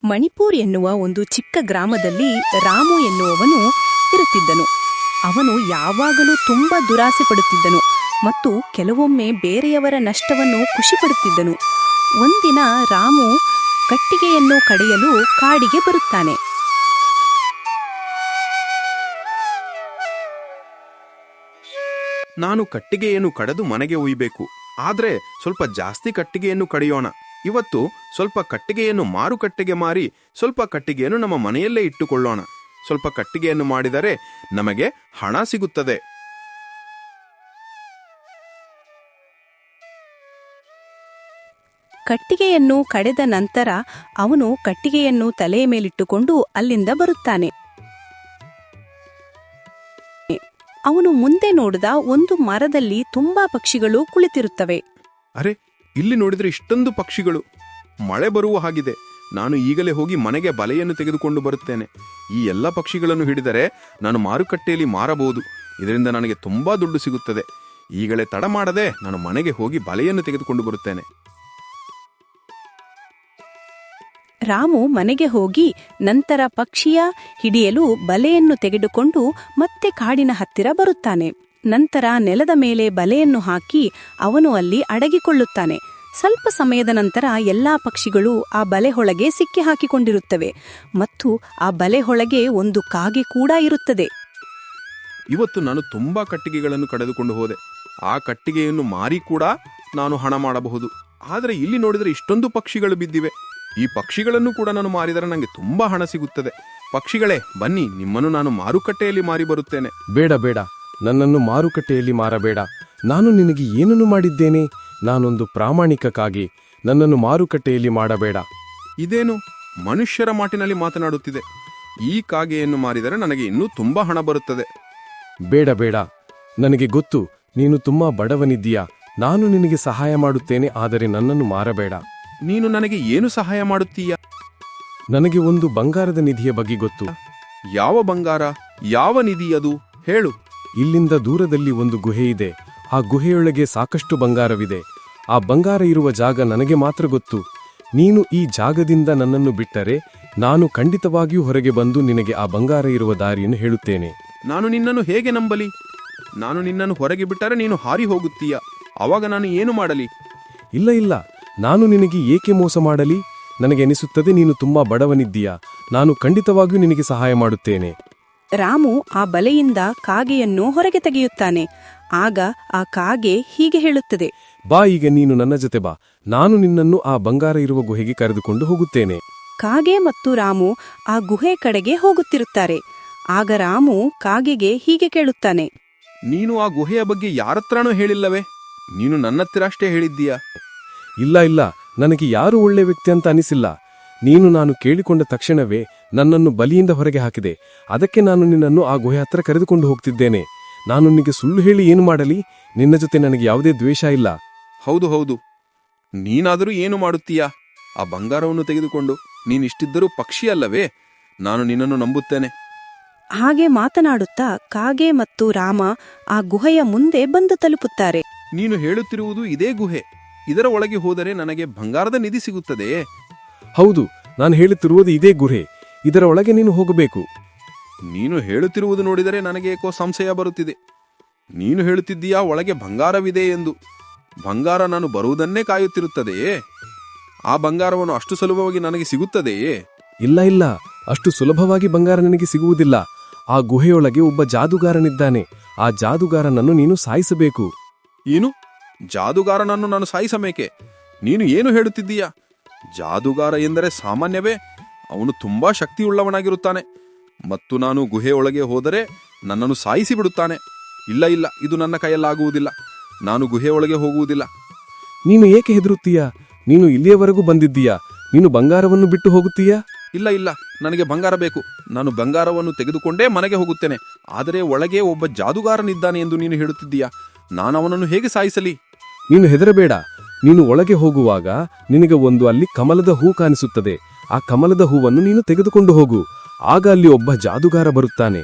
ಮಣಿಪುರ್ ಎನ್ನುವ ಒಂದು ಚಿಕ್ಕ ಗ್ರಾಮದಲ್ಲಿ ರಾಮು ಎನ್ನುವವನು ಇರುತ್ತಿದ್ದನು. ಅವನು ಯಾವಾಗಲೂ ತುಂಬಾ ದುರಾಸೆ ಪಡುತ್ತಿದ್ದನು ಮತ್ತು ಕೆಲವೊಮ್ಮೆ ಬೇರೆಯವರ ನಷ್ಟವನ್ನು ಖುಷಿಪಡುತ್ತಿದ್ದನು. ಒಂದಿನ ರಾಮು ಕಟ್ಟಿಗೆಯನ್ನು ಕಡೆಯಲು ಕಾಡಿಗೆ ಬರುತ್ತಾನೆ. ನಾನು ಕಟ್ಟಿಗೆಯನ್ನು ಕಡೆದು ಮನೆಗೆ ಒಯ್ಯಬೇಕು. ಆದ್ರೆ ಸ್ವಲ್ಪ ಜಾಸ್ತಿ ಕಟ್ಟಿಗೆಯನ್ನು ಕಡಿಯೋಣ. ಇವತ್ತು ಸ್ವಲ್ಪ ಕಟ್ಟಿಗೆಯನ್ನು ಮಾರುಕಟ್ಟೆಗೆ ಮಾರಿ ಸ್ವಲ್ಪ ಕಟ್ಟಿಗೆಯನ್ನು ನಮ್ಮ ಮನೆಯಲ್ಲೇ ಇಟ್ಟುಕೊಳ್ಳೋಣ. ಸ್ವಲ್ಪ ಕಟ್ಟಿಗೆಯನ್ನು ಮಾಡಿದರೆ ನಮಗೆ ಹಣ ಸಿಗುತ್ತದೆ. ಕಟ್ಟಿಗೆಯನ್ನು ಕಡೆದ ನಂತರ ಅವನು ಕಟ್ಟಿಗೆಯನ್ನು ತಲೆಯ ಮೇಲಿಟ್ಟುಕೊಂಡು ಅಲ್ಲಿಂದ ಬರುತ್ತಾನೆ. ಅವನು ಮುಂದೆ ನೋಡಿದ ಒಂದು ಮರದಲ್ಲಿ ತುಂಬಾ ಪಕ್ಷಿಗಳು ಕುಳಿತಿರುತ್ತವೆ. ಅರೆ, ಇಲ್ಲಿ ನೋಡಿದ್ರೆ ಇಷ್ಟೊಂದು ಪಕ್ಷಿಗಳು. ಮಳೆ ಬರುವ ಹಾಗಿದೆ. ನಾನು ಈಗಲೇ ಹೋಗಿ ಮನೆಗೆ ಬಲೆಯನ್ನು ತೆಗೆದುಕೊಂಡು ಬರುತ್ತೇನೆ. ಈ ಎಲ್ಲ ಪಕ್ಷಿಗಳನ್ನು ಹಿಡಿದರೆ ನಾನು ಮಾರುಕಟ್ಟೆಯಲ್ಲಿ ಮಾರಬಹುದು. ಇದರಿಂದ ನನಗೆ ತುಂಬಾ ದುಡ್ಡು ಸಿಗುತ್ತದೆ. ಈಗಲೇ ತಡ ಮಾಡದೆ ನಾನು ಮನೆಗೆ ಹೋಗಿ ಬಲೆಯನ್ನು ತೆಗೆದುಕೊಂಡು ಬರುತ್ತೇನೆ. ರಾಮು ಮನೆಗೆ ಹೋಗಿ ನಂತರ ಪಕ್ಷಿಯ ಹಿಡಿಯಲು ಬಲೆಯನ್ನು ತೆಗೆದುಕೊಂಡು ಮತ್ತೆ ಕಾಡಿನ ಹತ್ತಿರ ಬರುತ್ತಾನೆ. ನಂತರ ನೆಲದ ಮೇಲೆ ಬಲೆಯನ್ನು ಹಾಕಿ ಅವನು ಅಲ್ಲಿ ಅಡಗಿಕೊಳ್ಳುತ್ತಾನೆ. ಸ್ವಲ್ಪ ಸಮಯದ ನಂತರ ಎಲ್ಲಾ ಪಕ್ಷಿಗಳು ಆ ಬಲೆಯೊಳಗೆ ಸಿಕ್ಕಿ ಹಾಕಿಕೊಂಡಿರುತ್ತವೆ ಮತ್ತು ಆ ಬಲೆಯೊಳಗೆ ಒಂದು ಕಾಗೆ ಕೂಡ ಇರುತ್ತದೆ. ಇವತ್ತು ನಾನು ತುಂಬಾ ಕಟ್ಟಿಗೆಗಳನ್ನು ಕಳೆದುಕೊಂಡು ಹೋದೆ. ಆ ಕಟ್ಟಿಗೆಯನ್ನು ಮಾರಿ ಕೂಡ ನಾನು ಹಣ ಮಾಡಬಹುದು. ಆದರೆ ಇಲ್ಲಿ ನೋಡಿದರೆ ಇಷ್ಟೊಂದು ಪಕ್ಷಿಗಳು ಬಿದ್ದಿವೆ. ಈ ಪಕ್ಷಿಗಳನ್ನು ಕೂಡ ನಾನು ಮಾರಿದರೆ ನನಗೆ ತುಂಬಾ ಹಣ ಸಿಗುತ್ತದೆ. ಪಕ್ಷಿಗಳೇ, ಬನ್ನಿ, ನಿಮ್ಮನ್ನು ನಾನು ಮಾರುಕಟ್ಟೆಯಲ್ಲಿ ಮಾರಿ ಬರುತ್ತೇನೆ. ಬೇಡ ಬೇಡ, ನನ್ನನ್ನು ಮಾರುಕಟ್ಟೆಯಲ್ಲಿ ಮಾರಬೇಡ. ನಾನು ನಿನಗೆ ಏನನ್ನು ಮಾಡಿದ್ದೇನೆ? ನಾನೊಂದು ಪ್ರಾಮಾಣಿಕ ಕಾಗೆ. ನನ್ನನ್ನು ಮಾರುಕಟ್ಟೆಯಲ್ಲಿ ಮಾಡಬೇಡ. ಇದೇನು ಮನುಷ್ಯರ ಮಾತಿನಲ್ಲಿ ಮಾತನಾಡುತ್ತಿದೆ? ಈ ಕಾಗೆಯನ್ನು ಮಾರಿದರೆ ನನಗೆ ಇನ್ನೂ ತುಂಬಾ ಹಣ ಬರುತ್ತದೆ. ಬೇಡ ಬೇಡ, ನನಗೆ ಗೊತ್ತು ನೀನು ತುಂಬಾ ಬಡವನಿದ್ದೀಯಾ. ನಾನು ನಿನಗೆ ಸಹಾಯ ಮಾಡುತ್ತೇನೆ, ಆದರೆ ನನ್ನನ್ನು ಮಾರಬೇಡ. ನೀನು ನನಗೆ ಏನು ಸಹಾಯ ಮಾಡುತ್ತೀಯ? ನನಗೆ ಒಂದು ಬಂಗಾರದ ನಿಧಿಯ ಬಗ್ಗೆ ಗೊತ್ತು. ಯಾವ ಬಂಗಾರ? ಯಾವ ನಿಧಿ ಅದು? ಹೇಳು. ಇಲ್ಲಿಂದ ದೂರದಲ್ಲಿ ಒಂದು ಗುಹೆ ಇದೆ. ಆ ಗುಹೆಯೊಳಗೆ ಸಾಕಷ್ಟು ಬಂಗಾರವಿದೆ. ಆ ಬಂಗಾರ ಇರುವ ಜಾಗ ನನಗೆ ಮಾತ್ರ ಗೊತ್ತು. ನೀನು ಈ ಜಾಗದಿಂದ ನನ್ನನ್ನು ಬಿಟ್ಟರೆ ನಾನು ಖಂಡಿತವಾಗಿಯೂ ಹೊರಗೆ ಬಂದು ನಿನಗೆ ಆ ಬಂಗಾರ ಇರುವ ದಾರಿಯನ್ನು ಹೇಳುತ್ತೇನೆ. ನಾನು ನಿನ್ನನ್ನು ಹೇಗೆ ನಂಬಲಿ? ನಾನು ನಿನ್ನನ್ನು ಹೊರಗೆ ಬಿಟ್ಟರೆ ನೀನು ಹಾರಿ ಹೋಗುತ್ತೀಯ. ಅವಾಗ ನಾನು ಏನು ಮಾಡಲಿ? ಇಲ್ಲ ಇಲ್ಲ, ನಾನು ನಿನಗೆ ಏಕೆ ಮೋಸ ಮಾಡಲಿ? ನನಗೆ ಅನಿಸುತ್ತದೆ ನೀನು ತುಂಬಾ ಬಡವನಿದ್ದೀಯಾ. ನಾನು ಖಂಡಿತವಾಗಿಯೂ ನಿನಗೆ ಸಹಾಯ ಮಾಡುತ್ತೇನೆ. ರಾಮು ಆ ಬಲೆಯಿಂದ ಕಾಗೆಯನ್ನು ಹೊರಗೆ ತೆಗೆಯುತ್ತಾನೆ. ಆಗ ಆ ಕಾಗೆ ಹೀಗೆ ಹೇಳುತ್ತದೆ: ಬಾ, ಈಗ ನೀನು ನನ್ನ ಜೊತೆ ಬಾ. ನಾನು ನಿನ್ನನ್ನು ಆ ಬಂಗಾರ ಇರುವ ಗುಹೆಗೆ ಕರೆದುಕೊಂಡು ಹೋಗುತ್ತೇನೆ. ಕಾಗೆ ಮತ್ತು ರಾಮು ಆ ಗುಹೆ ಕಡೆಗೆ ಹೋಗುತ್ತಿರುತ್ತಾರೆ. ಆಗ ರಾಮು ಕಾಗೆಗೆ ಹೀಗೆ ಕೇಳುತ್ತಾನೆ: ನೀನು ಆ ಗುಹೆಯ ಬಗ್ಗೆ ಯಾರತ್ರನೂ ಹೇಳಿಲ್ಲವೇ? ನೀನು ನನ್ನತ್ತಿರ ಅಷ್ಟೇ ಹೇಳಿದ್ದೀಯಾ? ಇಲ್ಲ ಇಲ್ಲ, ನನಗೆ ಯಾರು ಒಳ್ಳೆ ವ್ಯಕ್ತಿ ಅಂತ ಅನಿಸಿಲ್ಲ. ನೀನು ನಾನು ಕೇಳಿಕೊಂಡ ತಕ್ಷಣವೇ ನನ್ನನ್ನು ಬಲಿಯಿಂದ ಹೊರಗೆ ಹಾಕಿದೆ. ಅದಕ್ಕೆ ನಾನು ನಿನ್ನನ್ನು ಆ ಗುಹೆ ಹತ್ರ ಕರೆದುಕೊಂಡು ಹೋಗ್ತಿದ್ದೇನೆ. ನಾನು ನಿನಗೆ ಸುಳ್ಳು ಹೇಳಿ ಏನು ಮಾಡಲಿ? ನಿನ್ನ ಜೊತೆ ನನಗೆ ಯಾವುದೇ ದ್ವೇಷ ಇಲ್ಲ. ಹೌದು ಹೌದು, ನೀನಾದರೂ ಏನು ಮಾಡುತ್ತೀಯಾ? ಆ ಬಂಗಾರವನ್ನು ತೆಗೆದುಕೊಂಡು ನೀನಿಷ್ಟಿದ್ದರೂ ಪಕ್ಷಿ ಅಲ್ಲವೇ? ನಾನು ನಿನ್ನನ್ನು ನಂಬುತ್ತೇನೆ. ಹಾಗೆ ಮಾತನಾಡುತ್ತಾ ಕಾಗೆ ಮತ್ತು ರಾಮ ಆ ಗುಹೆಯ ಮುಂದೆ ಬಂದು ತಲುಪುತ್ತಾರೆ. ನೀನು ಹೇಳುತ್ತಿರುವುದು ಇದೇ ಗುಹೆ. ಇದರ ಒಳಗೆ ಹೋದರೆ ನನಗೆ ಬಂಗಾರದ ನಿಧಿ ಸಿಗುತ್ತದೆಯೇ? ಹೌದು, ನಾನು ಹೇಳುತ್ತಿರುವುದು ಇದೇ ಗುಹೆ. ಇದರ ಒಳಗೆ ನೀನು ಹೋಗಬೇಕು. ನೀನು ಹೇಳುತ್ತಿರುವುದು ನೋಡಿದರೆ ನನಗೆ ಏಕೋ ಸಂಶಯ ಬರುತ್ತಿದೆ. ನೀನು ಹೇಳುತ್ತಿದ್ದೀಯಾ ಒಳಗೆ ಬಂಗಾರವಿದೆ ಎಂದು. ಬಂಗಾರ ನಾನು ಬರುವುದನ್ನೇ ಕಾಯುತ್ತಿರುತ್ತದೆಯೇ? ಆ ಬಂಗಾರವನ್ನು ಅಷ್ಟು ಸುಲಭವಾಗಿ ನನಗೆ ಸಿಗುತ್ತದೆಯೇ? ಇಲ್ಲ ಇಲ್ಲ, ಅಷ್ಟು ಸುಲಭವಾಗಿ ಬಂಗಾರ ನನಗೆ ಸಿಗುವುದಿಲ್ಲ. ಆ ಗುಹೆಯೊಳಗೆ ಒಬ್ಬ ಜಾದುಗಾರನಿದ್ದಾನೆ. ಆ ಜಾದುಗಾರನನ್ನು ನೀನು ಸಾಯಿಸಬೇಕು. ಏನು? ಜಾದುಗಾರನನ್ನು ನಾನು ಸಾಯಿಸಬೇಕೆ? ನೀನು ಏನು ಹೇಳುತ್ತಿದ್ದೀಯಾ? ಜಾದುಗಾರ ಎಂದರೆ ಸಾಮಾನ್ಯವೇ? ಅವನು ತುಂಬಾ ಶಕ್ತಿಯುಳ್ಳವನಾಗಿರುತ್ತಾನೆ ಮತ್ತು ನಾನು ಗುಹೆಯೊಳಗೆ ಹೋದರೆ ನನ್ನನ್ನು ಸಾಯಿಸಿ ಬಿಡುತ್ತಾನೆ. ಇಲ್ಲ ಇಲ್ಲ, ಇದು ನನ್ನ ಕೈಯಲ್ಲಾಗುವುದಿಲ್ಲ. ನಾನು ಗುಹೆಯೊಳಗೆ ಹೋಗುವುದಿಲ್ಲ. ನೀನು ಏಕೆ ಹೆದರುತ್ತೀಯಾ? ನೀನು ಇಲ್ಲಿಯವರೆಗೂ ಬಂದಿದ್ದೀಯಾ? ನೀನು ಬಂಗಾರವನ್ನು ಬಿಟ್ಟು ಹೋಗುತ್ತೀಯಾ? ಇಲ್ಲ ಇಲ್ಲ, ನನಗೆ ಬಂಗಾರ ಬೇಕು. ನಾನು ಬಂಗಾರವನ್ನು ತೆಗೆದುಕೊಂಡೇ ಮನೆಗೆ ಹೋಗುತ್ತೇನೆ. ಆದರೆ ಒಳಗೆ ಒಬ್ಬ ಜಾದುಗಾರನಿದ್ದಾನೆ ಎಂದು ನೀನು ಹೇಳುತ್ತಿದ್ದೀಯಾ? ನಾನು ಅವನನ್ನು ಹೇಗೆ ಸಾಯಿಸಲಿ? ನೀನು ಹೆದರಬೇಡ. ನೀನು ಒಳಗೆ ಹೋಗುವಾಗ ನಿನಗೆ ಒಂದು ಅಲ್ಲಿ ಕಮಲದ ಹೂ ಕಾಣಿಸುತ್ತದೆ. ಆ ಕಮಲದ ಹೂವನ್ನು ನೀನು ತೆಗೆದುಕೊಂಡು ಹೋಗು. ಆಗ ಅಲ್ಲಿ ಒಬ್ಬ ಜಾದುಗಾರ ಬರುತ್ತಾನೆ.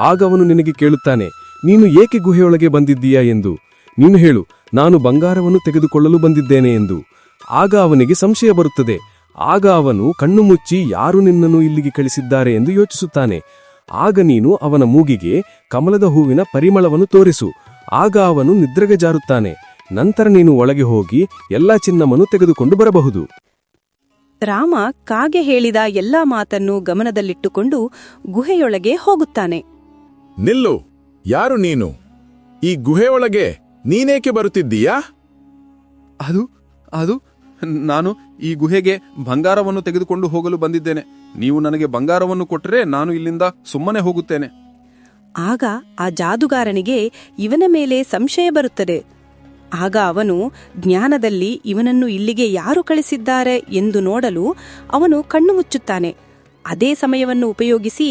ಆಗ ಅವನು ನಿನಗೆ ಕೇಳುತ್ತಾನೆ, ನೀನು ಏಕೆ ಗುಹೆಯೊಳಗೆ ಬಂದಿದ್ದೀಯಾ ಎಂದು. ನೀನು ಹೇಳು, ನಾನು ಬಂಗಾರವನ್ನು ತೆಗೆದುಕೊಳ್ಳಲು ಬಂದಿದ್ದೇನೆ ಎಂದು. ಆಗ ಅವನಿಗೆ ಸಂಶಯ ಬರುತ್ತದೆ. ಆಗ ಅವನು ಕಣ್ಣು ಮುಚ್ಚಿ ಯಾರು ನಿನ್ನನ್ನು ಇಲ್ಲಿಗೆ ಕಳಿಸಿದ್ದಾರೆ ಎಂದು ಯೋಚಿಸುತ್ತಾನೆ. ಆಗ ನೀನು ಅವನ ಮೂಗಿಗೆ ಕಮಲದ ಹೂವಿನ ಪರಿಮಳವನ್ನು ತೋರಿಸು. ಆಗ ಅವನು ನಿದ್ರೆಗೆ ಜಾರುತ್ತಾನೆ. ನಂತರ ನೀನು ಒಳಗೆ ಹೋಗಿ ಎಲ್ಲಾ ಚಿನ್ನವನ್ನು ತೆಗೆದುಕೊಂಡು ಬರಬಹುದು. ರಾಮ ಕಾಗೆ ಹೇಳಿದ ಎಲ್ಲಾ ಮಾತನ್ನು ಗಮನದಲ್ಲಿಟ್ಟುಕೊಂಡು ಗುಹೆಯೊಳಗೆ ಹೋಗುತ್ತಾನೆ. ನಿಲ್ಲು, ಯಾರು ನೀನು? ಈ ಗುಹೆಯೊಳಗೆ ನೀನೇಕೆ ಬರುತ್ತಿದ್ದೀಯಾ? ಅದು ನಾನು ಈ ಗುಹೆಗೆ ಬಂಗಾರವನ್ನು ತೆಗೆದುಕೊಂಡು ಹೋಗಲು ಬಂದಿದ್ದೇನೆ. ನೀವು ನನಗೆ ಬಂಗಾರವನ್ನು ಕೊಟ್ಟರೆ ನಾನು ಇಲ್ಲಿಂದ ಸುಮ್ಮನೆ ಹೋಗುತ್ತೇನೆ. ಆಗ ಆ ಜಾದುಗಾರನಿಗೆ ಇವನ ಮೇಲೆ ಸಂಶಯ ಬರುತ್ತದೆ. ಆಗ ಅವನು ಜ್ಞಾನದಲ್ಲಿ ಇವನನ್ನು ಇಲ್ಲಿಗೆ ಯಾರು ಕಳಿಸಿದ್ದಾರೆ ಎಂದು ನೋಡಲು ಅವನು ಕಣ್ಣು ಮುಚ್ಚುತ್ತಾನೆ. ಅದೇ ಸಮಯವನ್ನು ಉಪಯೋಗಿಸಿ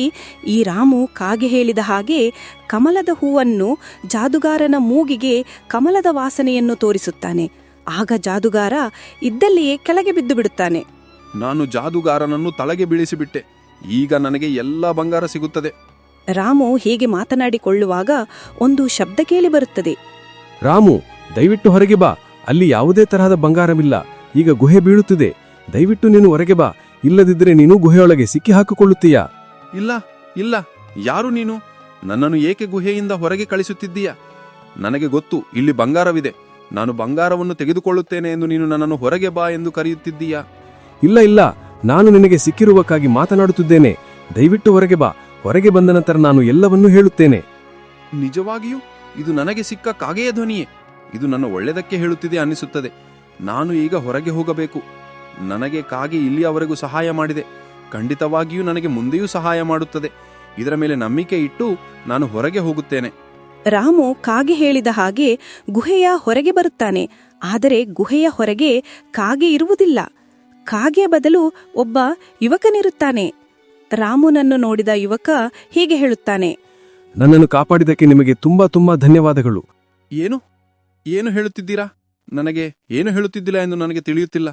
ಈ ರಾಮು ಕಾಗೆ ಹೇಳಿದ ಹಾಗೆ ಕಮಲದ ಹೂವನ್ನು ಜಾದುಗಾರನ ಮೂಗಿಗೆ ಕಮಲದ ವಾಸನೆಯನ್ನು ತೋರಿಸುತ್ತಾನೆ. ಆಗ ಜಾದುಗಾರ ಇದ್ದಲ್ಲಿಯೇ ಕೆಳಗೆ ಬಿದ್ದು ಬಿಡುತ್ತಾನೆ. ನಾನು ಜಾದುಗಾರನನ್ನು ತಳಗೆ ಬೀಳಿಸಿಬಿಟ್ಟೆ. ಈಗ ನನಗೆ ಎಲ್ಲ ಬಂಗಾರ ಸಿಗುತ್ತದೆ. ರಾಮು ಹೀಗೆ ಮಾತನಾಡಿಕೊಳ್ಳುವಾಗ ಒಂದು ಶಬ್ದ ಕೇಳಿ ಬರುತ್ತದೆ. ರಾಮು, ದಯವಿಟ್ಟು ಹೊರಗೆ ಬಾ. ಅಲ್ಲಿ ಯಾವುದೇ ತರಹದ ಬಂಗಾರವಿಲ್ಲ. ಈಗ ಗುಹೆ ಬೀಳುತ್ತಿದೆ. ದಯವಿಟ್ಟು ನೀನು ಹೊರಗೆ ಬಾ. ಇಲ್ಲದಿದ್ದರೆ ನೀನು ಗುಹೆಯೊಳಗೆ ಸಿಕ್ಕಿ ಹಾಕಿಕೊಳ್ಳುತ್ತೀಯಾ? ಇಲ್ಲ ಇಲ್ಲ, ಯಾರು ನೀನು? ನನ್ನನ್ನು ಏಕೆ ಗುಹೆಯಿಂದ ಹೊರಗೆ ಕಳಿಸುತ್ತಿದ್ದೀಯಾ? ನನಗೆ ಗೊತ್ತು, ಇಲ್ಲಿ ಬಂಗಾರವಿದೆ. ನಾನು ಬಂಗಾರವನ್ನು ತೆಗೆದುಕೊಳ್ಳುತ್ತೇನೆ ಎಂದು ನೀನು ನನ್ನನ್ನು ಹೊರಗೆ ಬಾ ಎಂದು ಕರೆಯುತ್ತಿದ್ದೀಯಾ? ಇಲ್ಲ ಇಲ್ಲ, ನಾನು ನಿನಗೆ ಸಿಕ್ಕಿರುವಕ್ಕಾಗಿ ಮಾತನಾಡುತ್ತಿದ್ದೇನೆ. ದಯವಿಟ್ಟು ಹೊರಗೆ ಬಾ. ಹೊರಗೆ ಬಂದ ನಂತರ ನಾನು ಎಲ್ಲವನ್ನೂ ಹೇಳುತ್ತೇನೆ. ನಿಜವಾಗಿಯೂ ಇದು ನನಗೆ ಸಿಕ್ಕ ಕಾಗೆಯ ಧ್ವನಿಯೇ. ಇದು ನನ್ನ ಒಳ್ಳೆಯದಕ್ಕೆ ಹೇಳುತ್ತಿದೆ ಅನ್ನಿಸುತ್ತದೆ. ನಾನು ಈಗ ಹೊರಗೆ ಹೋಗಬೇಕು. ನನಗೆ ಕಾಗೆ ಇಲ್ಲಿಯವರೆಗೂ ಸಹಾಯ ಮಾಡಿದೆ. ಖಂಡಿತವಾಗಿಯೂ ನನಗೆ ಮುಂದೆಯೂ ಸಹಾಯ ಮಾಡುತ್ತದೆ. ಇದರ ಮೇಲೆ ನಂಬಿಕೆ ಇಟ್ಟು ನಾನು ಹೊರಗೆ ಹೋಗುತ್ತೇನೆ. ರಾಮು ಕಾಗೆ ಹೇಳಿದ ಹಾಗೆ ಗುಹೆಯ ಹೊರಗೆ ಬರುತ್ತಾನೆ. ಆದರೆ ಗುಹೆಯ ಹೊರಗೆ ಕಾಗೆ ಇರುವುದಿಲ್ಲ. ಕಾಗೆ ಬದಲು ಒಬ್ಬ ಯುವಕನಿರುತ್ತಾನೆ. ರಾಮುನನ್ನು ನೋಡಿದ ಯುವಕ ಹೀಗೆ ಹೇಳುತ್ತಾನೆ. ನನ್ನನ್ನು ಕಾಪಾಡಿದಕ್ಕೆ ನಿಮಗೆ ತುಂಬಾ ತುಂಬಾ ಧನ್ಯವಾದಗಳು. ಏನು ಏನು ಹೇಳುತ್ತಿದ್ದೀರಾ? ನನಗೆ ಏನು ಹೇಳುತ್ತಿದ್ದಿಲ್ಲ ಎಂದು ನನಗೆ ತಿಳಿಯುತ್ತಿಲ್ಲ.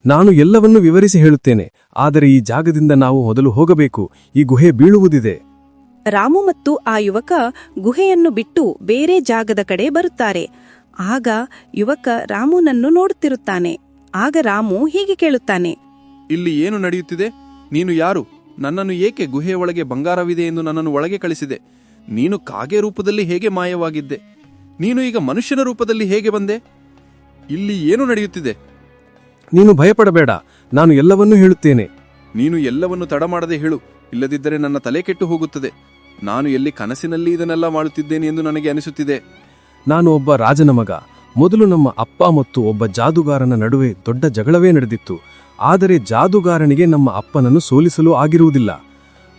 ನಾನು ಎಲ್ಲವನ್ನೂ ವಿವರಿಸಿ ಹೇಳುತ್ತೇನೆ. ಆದರೆ ಈ ಜಾಗದಿಂದ ನಾವು ಮೊದಲು ಹೋಗಬೇಕು. ಈ ಗುಹೆ ಬೀಳುವುದಿದೆ. ರಾಮು ಮತ್ತು ಆ ಯುವಕ ಗುಹೆಯನ್ನು ಬಿಟ್ಟು ಬೇರೆ ಜಾಗದ ಕಡೆ ಬರುತ್ತಾರೆ. ಆಗ ಯುವಕ ರಾಮುನನ್ನು ನೋಡುತ್ತಿರುತ್ತಾನೆ. ಆಗ ರಾಮು ಹೀಗೆ ಕೇಳುತ್ತಾನೆ. ಇಲ್ಲಿ ಏನು ನಡೆಯುತ್ತಿದೆ? ನೀನು ಯಾರು? ನನ್ನನ್ನು ಏಕೆ ಗುಹೆಯ ಒಳಗೆ ಬಂಗಾರವಿದೆ ಎಂದು ನನ್ನನ್ನು ಒಳಗೆ ಕಳಿಸಿದೆ? ನೀನು ಕಾಗೆ ರೂಪದಲ್ಲಿ ಹೇಗೆ ಮಾಯವಾಗಿದ್ದೆ? ನೀನು ಈಗ ಮನುಷ್ಯನ ರೂಪದಲ್ಲಿ ಹೇಗೆ ಬಂದೆ? ಇಲ್ಲಿ ಏನು ನಡೆಯುತ್ತಿದೆ? ನೀನು ಭಯಪಡಬೇಡ. ನಾನು ಎಲ್ಲವನ್ನೂ ಹೇಳುತ್ತೇನೆ. ನೀನು ಎಲ್ಲವನ್ನು ತಡ ಮಾಡದೆ ಹೇಳು. ಇಲ್ಲದಿದ್ದರೆ ನನ್ನ ತಲೆ ಕೆಟ್ಟು ಹೋಗುತ್ತದೆ. ನಾನು ಎಲ್ಲಿ ಕನಸಿನಲ್ಲಿ ಇದನ್ನೆಲ್ಲ ಮಾಡುತ್ತಿದ್ದೇನೆ ಎಂದು ನನಗೆ ಅನಿಸುತ್ತಿದೆ. ನಾನು ಒಬ್ಬ ರಾಜನ ಮಗ. ಮೊದಲು ನಮ್ಮ ಅಪ್ಪ ಮತ್ತು ಒಬ್ಬ ಜಾದುಗಾರನ ನಡುವೆ ದೊಡ್ಡ ಜಗಳವೇ ನಡೆದಿತ್ತು. ಆದರೆ ಜಾದುಗಾರನಿಗೆ ನಮ್ಮ ಅಪ್ಪನನ್ನು ಸೋಲಿಸಲು ಆಗಿರುವುದಿಲ್ಲ.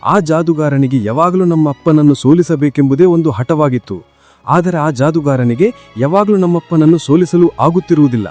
ಆ ಜಾದುಗಾರನಿಗೆ ಯಾವಾಗಲೂ ನಮ್ಮ ಅಪ್ಪನನ್ನು ಸೋಲಿಸಬೇಕೆಂಬುದೇ ಒಂದು ಹಠವಾಗಿತ್ತು. ಆದರೆ ಆ ಜಾದುಗಾರನಿಗೆ ಯಾವಾಗಲೂ ನಮ್ಮಪ್ಪನನ್ನು ಸೋಲಿಸಲು ಆಗುತ್ತಿರುವುದಿಲ್ಲ.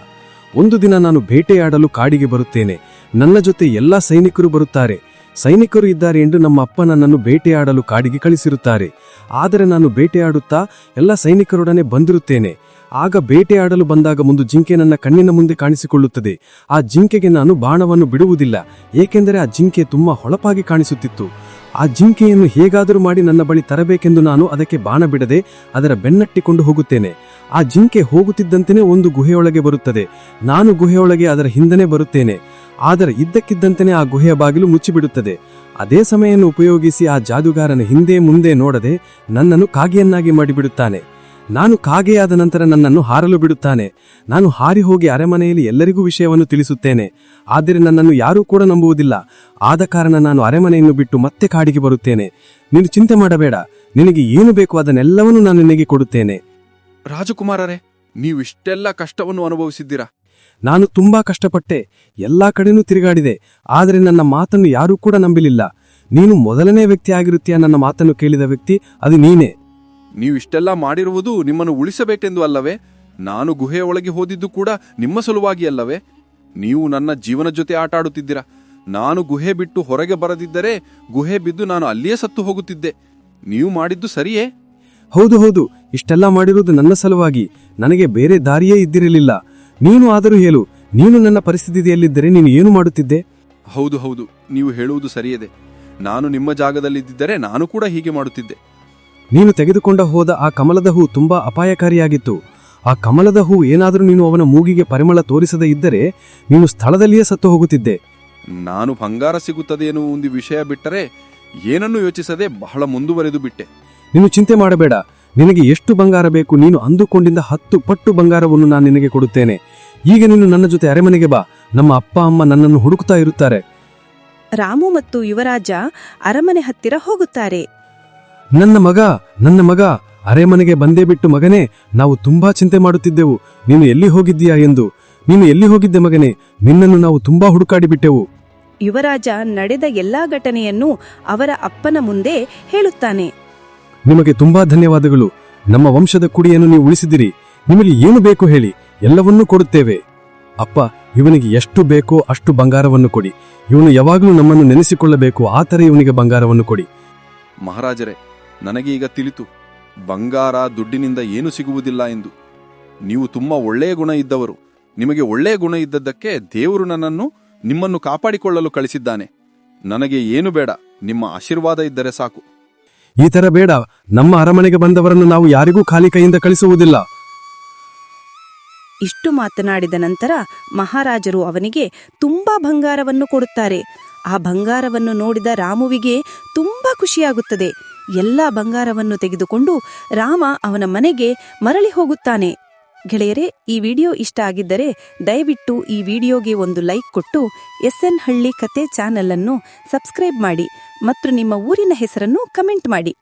ಒಂದು ದಿನ ನಾನು ಬೇಟೆಯಾಡಲು ಕಾಡಿಗೆ ಬರುತ್ತೇನೆ. ನನ್ನ ಜೊತೆ ಎಲ್ಲಾ ಸೈನಿಕರು ಬರುತ್ತಾರೆ. ಸೈನಿಕರು ಇದ್ದಾರೆ ಎಂದು ನಮ್ಮ ಅಪ್ಪ ನನ್ನನ್ನು ಬೇಟೆಯಾಡಲು ಕಾಡಿಗೆ ಕಳಿಸಿರುತ್ತಾರೆ. ಆದರೆ ನಾನು ಬೇಟೆಯಾಡುತ್ತಾ ಎಲ್ಲ ಸೈನಿಕರೊಡನೆ ಬಂದಿರುತ್ತೇನೆ. ಆಗ ಬೇಟೆಯಾಡಲು ಬಂದಾಗ ಒಂದು ಜಿಂಕೆ ನನ್ನ ಕಣ್ಣಿನ ಮುಂದೆ ಕಾಣಿಸಿಕೊಳ್ಳುತ್ತದೆ. ಆ ಜಿಂಕೆಗೆ ನಾನು ಬಾಣವನ್ನು ಬಿಡುವುದಿಲ್ಲ, ಏಕೆಂದರೆ ಆ ಜಿಂಕೆ ತುಂಬಾ ಹೊಳಪಾಗಿ ಕಾಣಿಸುತ್ತಿತ್ತು. ಆ ಜಿಂಕೆಯನ್ನು ಹೇಗಾದರೂ ಮಾಡಿ ನನ್ನ ಬಳಿ ತರಬೇಕೆಂದು ನಾನು ಅದಕ್ಕೆ ಬಾಣ ಬಿಡದೆ ಅದರ ಬೆನ್ನಟ್ಟಿಕೊಂಡು ಹೋಗುತ್ತೇನೆ. ಆ ಜಿಂಕೆ ಹೋಗುತ್ತಿದ್ದಂತೆಯೇ ಒಂದು ಗುಹೆಯೊಳಗೆ ಬರುತ್ತದೆ. ನಾನು ಗುಹೆಯೊಳಗೆ ಅದರ ಹಿಂದನೆ ಬರುತ್ತೇನೆ. ಆದರೆ ಇದ್ದಕ್ಕಿದ್ದಂತೆಯೇ ಆ ಗುಹೆಯ ಬಾಗಿಲು ಮುಚ್ಚಿಬಿಡುತ್ತದೆ. ಅದೇ ಸಮಯವನ್ನು ಉಪಯೋಗಿಸಿ ಆ ಜಾದುಗಾರನ ಹಿಂದೆ ಮುಂದೆ ನೋಡದೆ ನನ್ನನ್ನು ಕಾಗೆಯನ್ನಾಗಿ ಮಾಡಿಬಿಡುತ್ತಾನೆ. ನಾನು ಕಾಗೆಯಾದ ನಂತರ ನನ್ನನ್ನು ಹಾರಲು ಬಿಡುತ್ತಾನೆ. ನಾನು ಹಾರಿ ಹೋಗಿ ಅರಮನೆಯಲ್ಲಿ ಎಲ್ಲರಿಗೂ ವಿಷಯವನ್ನು ತಿಳಿಸುತ್ತೇನೆ. ಆದರೆ ನನ್ನನ್ನು ಯಾರೂ ಕೂಡ ನಂಬುವುದಿಲ್ಲ. ಆದ ಕಾರಣ ನಾನು ಅರಮನೆಯನ್ನು ಬಿಟ್ಟು ಮತ್ತೆ ಕಾಡಿಗೆ ಬರುತ್ತೇನೆ. ನೀನು ಚಿಂತೆ ಮಾಡಬೇಡ. ನಿನಗೆ ಏನು ಬೇಕು ಅದನ್ನೆಲ್ಲವನ್ನೂ ನಾನು ನಿನಗೆ ಕೊಡುತ್ತೇನೆ. ರಾಜಕುಮಾರರೇ, ನೀವು ಇಷ್ಟೆಲ್ಲ ಕಷ್ಟವನ್ನು ಅನುಭವಿಸಿದ್ದೀರಾ? ನಾನು ತುಂಬಾ ಕಷ್ಟಪಟ್ಟೆ. ಎಲ್ಲಾ ಕಡೆನೂ ತಿರುಗಾಡಿದೆ. ಆದರೆ ನನ್ನ ಮಾತನ್ನು ಯಾರೂ ಕೂಡ ನಂಬಲಿಲ್ಲ. ನೀನು ಮೊದಲನೇ ವ್ಯಕ್ತಿ ಆಗಿರುತ್ತೀಯ ನನ್ನ ಮಾತನ್ನು ಕೇಳಿದ ವ್ಯಕ್ತಿ, ಅದು ನೀನೇ. ನೀವು ಇಷ್ಟೆಲ್ಲ ಮಾಡಿರುವುದು ನಿಮ್ಮನ್ನು ಉಳಿಸಬೇಕೆಂದು ಅಲ್ಲವೇ? ನಾನು ಗುಹೆಯ ಒಳಗೆ ಹೋದಿದ್ದು ಕೂಡ ನಿಮ್ಮ ಸಲುವಾಗಿ ಅಲ್ಲವೇ? ನೀವು ನನ್ನ ಜೀವನ ಜೊತೆ ಆಟ ಆಡುತ್ತಿದ್ದೀರಾ. ನಾನು ಗುಹೆ ಬಿಟ್ಟು ಹೊರಗೆ ಬರದಿದ್ದರೆ ಗುಹೆ ಬಿದ್ದು ನಾನು ಅಲ್ಲಿಯೇ ಸತ್ತು ಹೋಗುತ್ತಿದ್ದೆ. ನೀವು ಮಾಡಿದ್ದು ಸರಿಯೇ? ಹೌದು ಹೌದು, ಇಷ್ಟೆಲ್ಲ ಮಾಡಿರುವುದು ನನ್ನ ಸಲುವಾಗಿ. ನನಗೆ ಬೇರೆ ದಾರಿಯೇ ಇದ್ದಿರಲಿಲ್ಲ. ನೀನು ಆದರೂ ಹೇಳು, ನೀನು ನನ್ನ ಪರಿಸ್ಥಿತಿಯಲ್ಲಿದ್ದರೆ ನೀನು ಏನು ಮಾಡುತ್ತಿದ್ದೆ? ಹೌದು ಹೌದು, ನೀವು ಹೇಳುವುದು ಸರಿಯದೆ. ನಾನು ನಿಮ್ಮ ಜಾಗದಲ್ಲಿದ್ದರೆ ನಾನು ಕೂಡ ಹೀಗೆ ಮಾಡುತ್ತಿದ್ದೆ. ನೀನು ತೆಗೆದುಕೊಂಡ ಹೋದ ಆ ಕಮಲದ ಹೂ ತುಂಬಾ ಅಪಾಯಕಾರಿಯಾಗಿತ್ತು. ಆ ಕಮಲದ ಹೂ ಏನಾದರೂ ನೀನು ಅವನ ಮೂಗಿಗೆ ಪರಿಮಳ ತೋರಿಸದೇ ಇದ್ದರೆ ನೀನು ಸ್ಥಳದಲ್ಲಿಯೇ ಸತ್ತು ಹೋಗುತ್ತಿದ್ದೆ. ನಾನು ಬಂಗಾರ ಸಿಗುತ್ತದೆ ಎನ್ನುವ ಒಂದು ವಿಷಯ ಬಿಟ್ಟರೆ ಏನನ್ನು ಯೋಚಿಸದೆ ಬಹಳ ಮುಂದುವರೆದು ಬಿಟ್ಟೆ. ನೀನು ಚಿಂತೆ ಮಾಡಬೇಡ. ನಿನಗೆ ಎಷ್ಟು ಬಂಗಾರ ಬೇಕು, ನೀನು ಅಂದುಕೊಂಡಿದ್ದ 10 ಪಟ್ಟು ಬಂಗಾರವನ್ನು ನಾನು ನಿನಗೆ ಕೊಡುತ್ತೇನೆ. ಈಗ ನೀನು ನನ್ನ ಜೊತೆ ಅರಮನೆಗೆ ಬಾ. ನಮ್ಮ ಅಪ್ಪ ಅಮ್ಮ ನನ್ನನ್ನು ಹುಡುಕ್ತಾ ಇರುತ್ತಾರೆ. ರಾಮು ಮತ್ತು ಯುವರಾಜ ಅರಮನೆ ಹತ್ತಿರ ಹೋಗುತ್ತಾರೆ. ನನ್ನ ಮಗ ಅರಮನೆಗೆ ಬಂದೇ ಬಿಟ್ಟು ಮಗನೇ, ನಾವು ತುಂಬಾ ಚಿಂತೆ ಮಾಡುತ್ತಿದ್ದೆವು ನೀನು ಎಲ್ಲಿ ಹೋಗಿದ್ದೀಯಾ ಎಂದು. ನೀನು ಎಲ್ಲಿ ಹೋಗಿದ್ದೆ ಮಗನೇ? ನಿನ್ನನ್ನು ನಾವು ತುಂಬಾ ಹುಡುಕಾಡಿ ಬಿಟ್ಟೆವು. ಯುವರಾಜ ನಡೆದ ಎಲ್ಲಾ ಘಟನೆಯನ್ನು ಅವರ ಅಪ್ಪನ ಮುಂದೆ ಹೇಳುತ್ತಾನೆ. ನಿಮಗೆ ತುಂಬಾ ಧನ್ಯವಾದಗಳು. ನಮ್ಮ ವಂಶದ ಕುಡಿಯನ್ನು ನೀವು ಉಳಿಸಿದಿರಿ. ನಿಮಗೆ ಏನು ಬೇಕು ಹೇಳಿ, ಎಲ್ಲವನ್ನೂ ಕೊಡುತ್ತೇವೆ. ಅಪ್ಪ, ಇವನಿಗೆ ಎಷ್ಟು ಬೇಕೋ ಅಷ್ಟು ಬಂಗಾರವನ್ನು ಕೊಡಿ. ಇವನು ಯಾವಾಗಲೂ ನಮ್ಮನ್ನು ನೆನೆಸಿಕೊಳ್ಳಬೇಕು, ಆ ಥರ ಇವನಿಗೆ ಬಂಗಾರವನ್ನು ಕೊಡಿ. ಮಹಾರಾಜರೇ, ನನಗೆ ಈಗ ತಿಳಿತು, ಬಂಗಾರ ದುಡ್ಡಿನಿಂದ ಏನು ಸಿಗುವುದಿಲ್ಲ ಎಂದು. ನೀವು ತುಂಬಾ ಒಳ್ಳೆಯ ಗುಣ ಇದ್ದವರು. ನಿಮಗೆ ಒಳ್ಳೆಯ ಗುಣ ಇದ್ದದ್ದಕ್ಕೆ ದೇವರು ನಿಮ್ಮನ್ನು ಕಾಪಾಡಿಕೊಳ್ಳಲು ಕಳಿಸಿದ್ದಾನೆ. ನನಗೆ ಏನು ಬೇಡ, ನಿಮ್ಮ ಆಶೀರ್ವಾದ ಇದ್ದರೆ ಸಾಕು. ಈ ತರ ಬೇಡ. ನಮ್ಮ ಅರಮನೆಗೆ ಬಂದವರನ್ನು ನಾವು ಯಾರಿಗೂ ಖಾಲಿ ಕೈಯಿಂದ ಕಳಿಸುವುದಿಲ್ಲ. ಇಷ್ಟು ಮಾತನಾಡಿದ ನಂತರ ಮಹಾರಾಜರು ಅವನಿಗೆ ತುಂಬಾ ಬಂಗಾರವನ್ನು ಕೊಡುತ್ತಾರೆ. ಆ ಬಂಗಾರವನ್ನು ನೋಡಿದ ರಾಮುವಿಗೆ ತುಂಬಾ ಖುಷಿಯಾಗುತ್ತದೆ. ಎಲ್ಲ ಬಂಗಾರವನ್ನು ತೆಗೆದುಕೊಂಡು ರಾಮ ಅವನ ಮನೆಗೆ ಮರಳಿ ಹೋಗುತ್ತಾನೆ. ಗೆಳೆಯರೇ, ಈ ವಿಡಿಯೋ ಇಷ್ಟ ಆಗಿದ್ದರೆ ದಯವಿಟ್ಟು ಈ ವಿಡಿಯೋಗೆ ಒಂದು ಲೈಕ್ ಕೊಟ್ಟು SN ಹಳ್ಳಿ ಕತೆ ಚಾನೆಲ್ ಅನ್ನು ಸಬ್ಸ್ಕ್ರೈಬ್ ಮಾಡಿ ಮತ್ತು ನಿಮ್ಮ ಊರಿನ ಹೆಸರನ್ನು ಕಮೆಂಟ್ ಮಾಡಿ.